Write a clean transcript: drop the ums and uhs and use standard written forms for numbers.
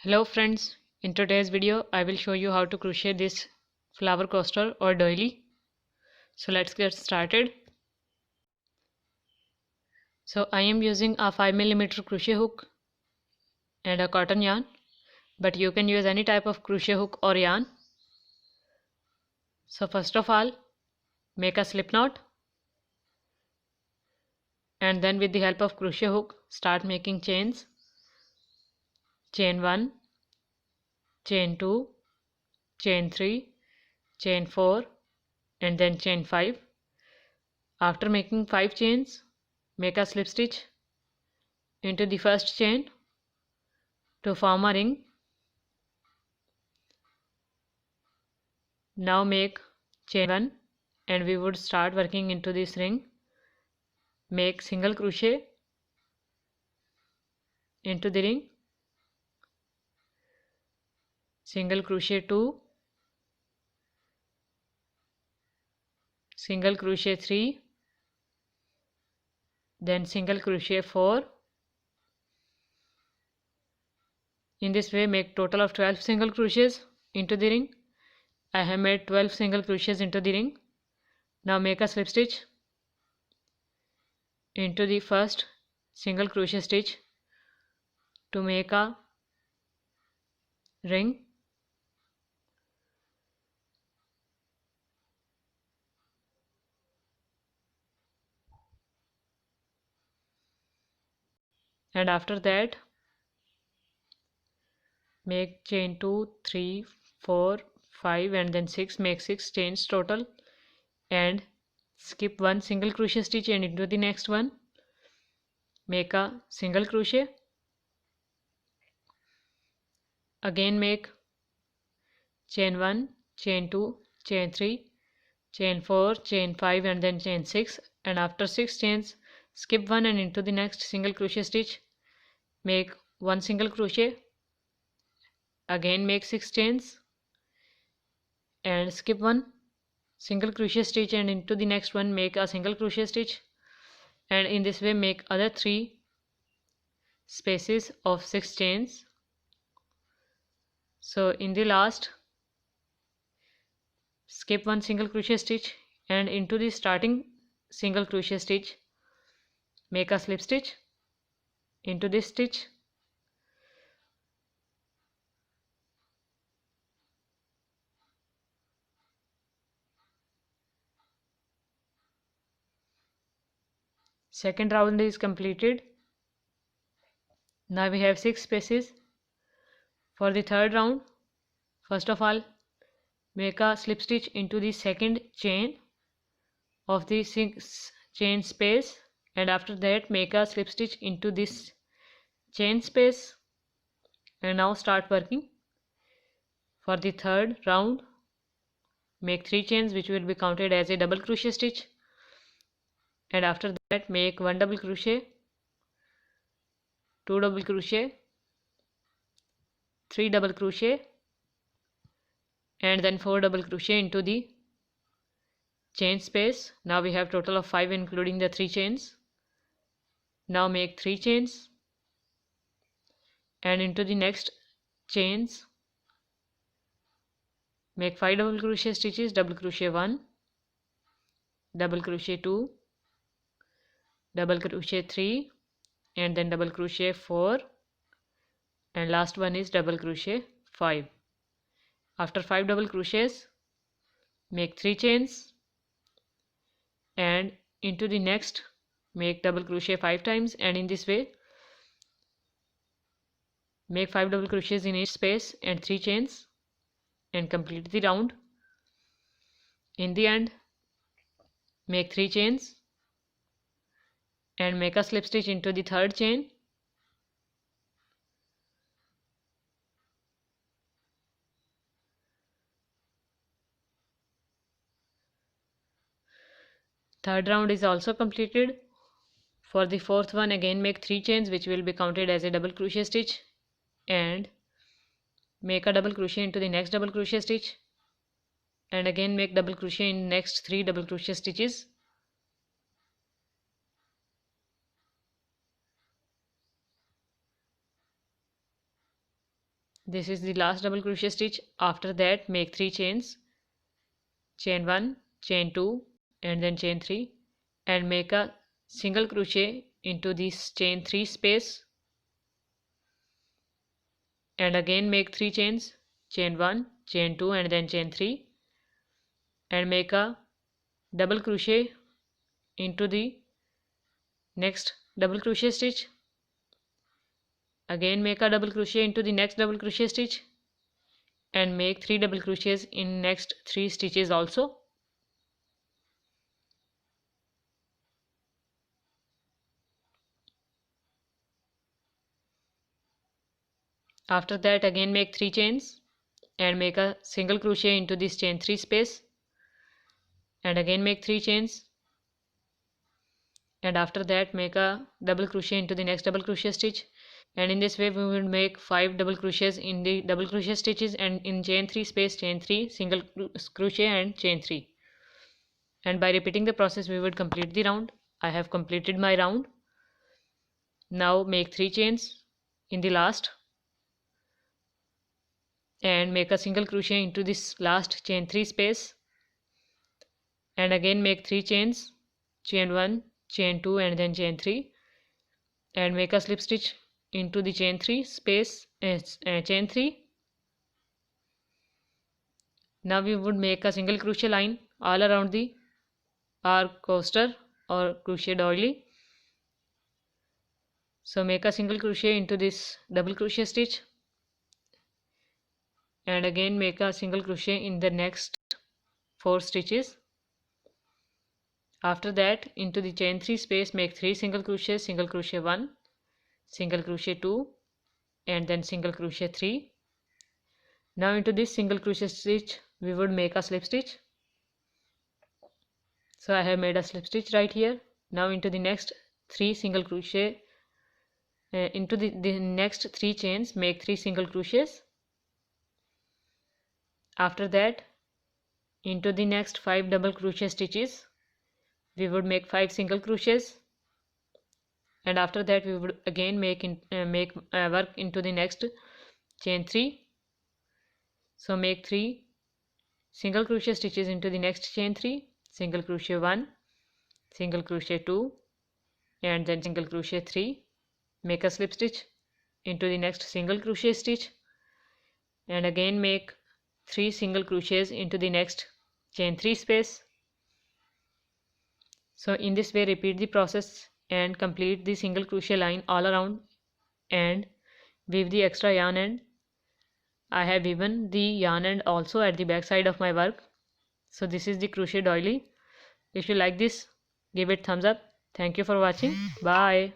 Hello friends, in today's video I will show you how to crochet this flower coaster or doily. So let's get started. So I am using a 5mm crochet hook and a cotton yarn, but you can use any type of crochet hook or yarn. So first of all, make a slip knot and then with the help of crochet hook start making chains. Chain 1, chain 2, chain 3, chain 4 and then chain 5. After making 5 chains, make a slip stitch into the first chain to form a ring. Now make chain 1 and we would start working into this ring. Make single crochet into the ring, single crochet 2, single crochet 3, then single crochet 4. In this way make total of 12 single crochets into the ring. I have made 12 single crochets into the ring. Now make a slip stitch into the first single crochet stitch to make a ring. And after that make chain 2, 3, 4, 5 and then 6. Make 6 chains total and skip one single crochet stitch and into the next one. Make a single crochet. Again make chain 1, chain 2, chain 3, chain 4, chain 5 and then chain 6, and after 6 chains skip one and into the next single crochet stitch. Make one single crochet. Again make 6 chains and skip one single crochet stitch and into the next one make a single crochet stitch, and in this way make other 3 spaces of 6 chains. So in the last skip one single crochet stitch and into the starting single crochet stitch make a slip stitch into this stitch. Second round is completed. Now we have 6 spaces. For the third round, first of all make a slip stitch into the second chain of the 6 chain space, and after that make a slip stitch into this chain space, and now start working. For the third round make 3 chains which will be counted as a double crochet stitch, and after that make 1 double crochet, 2 double crochet, 3 double crochet and then 4 double crochet into the chain space. Now we have total of 5 including the 3 chains. Now make 3 chains and into the next chains make 5 double crochet stitches. Double crochet 1, double crochet 2, double crochet 3 and then double crochet 4, and last one is double crochet 5. After 5 double crochets make 3 chains and into the next make double crochet 5 times, and in this way make 5 double crochets in each space and 3 chains and complete the round. In the end make 3 chains and make a slip stitch into the third chain. Third round is also completed. For the fourth one again make 3 chains which will be counted as a double crochet stitch, and make a double crochet into the next double crochet stitch, and again make double crochet in next 3 double crochet stitches. This is the last double crochet stitch. After that make 3 chains, chain 1, chain 2 and then chain 3, and make a single crochet into this chain 3 space, and again make 3 chains, chain 1, chain 2 and then chain 3, and make a double crochet into the next double crochet stitch. Again make a double crochet into the next double crochet stitch, and make 3 double crochets in next 3 stitches also. After that again make 3 chains and make a single crochet into this chain 3 space, and again make 3 chains, and after that make a double crochet into the next double crochet stitch, and in this way we will make 5 double crochets in the double crochet stitches, and in chain 3 space chain 3, single crochet and chain 3, and by repeating the process we would complete the round. I have completed my round. Now make 3 chains in the last and make a single crochet into this last chain 3 space, and again make 3 chains, chain 1, chain 2 and then chain 3, and make a slip stitch into the chain 3 space, chain 3. Now we would make a single crochet line all around the our coaster or crochet doily. So make a single crochet into this double crochet stitch, and again make a single crochet in the next 4 stitches. After that into the chain 3 space make 3 single crochets, single crochet 1, single crochet 2 and then single crochet 3. Now into this single crochet stitch we would make a slip stitch. So I have made a slip stitch right here. Now into the next 3 single crochet, into the next 3 chains make 3 single crochets. After that into the next 5 double crochet stitches we would make 5 single crochets, and after that we would again make work into the next chain 3. So make 3 single crochet stitches into the next chain 3, single crochet 1, single crochet 2 and then single crochet 3, make a slip stitch into the next single crochet stitch, and again make 3 single crochets into the next chain 3 space. So in this way repeat the process and complete the single crochet line all around and weave the extra yarn end. I have woven the yarn end also at the back side of my work. So this is the crochet doily. If you like this, give it thumbs up. Thank you for watching. Bye.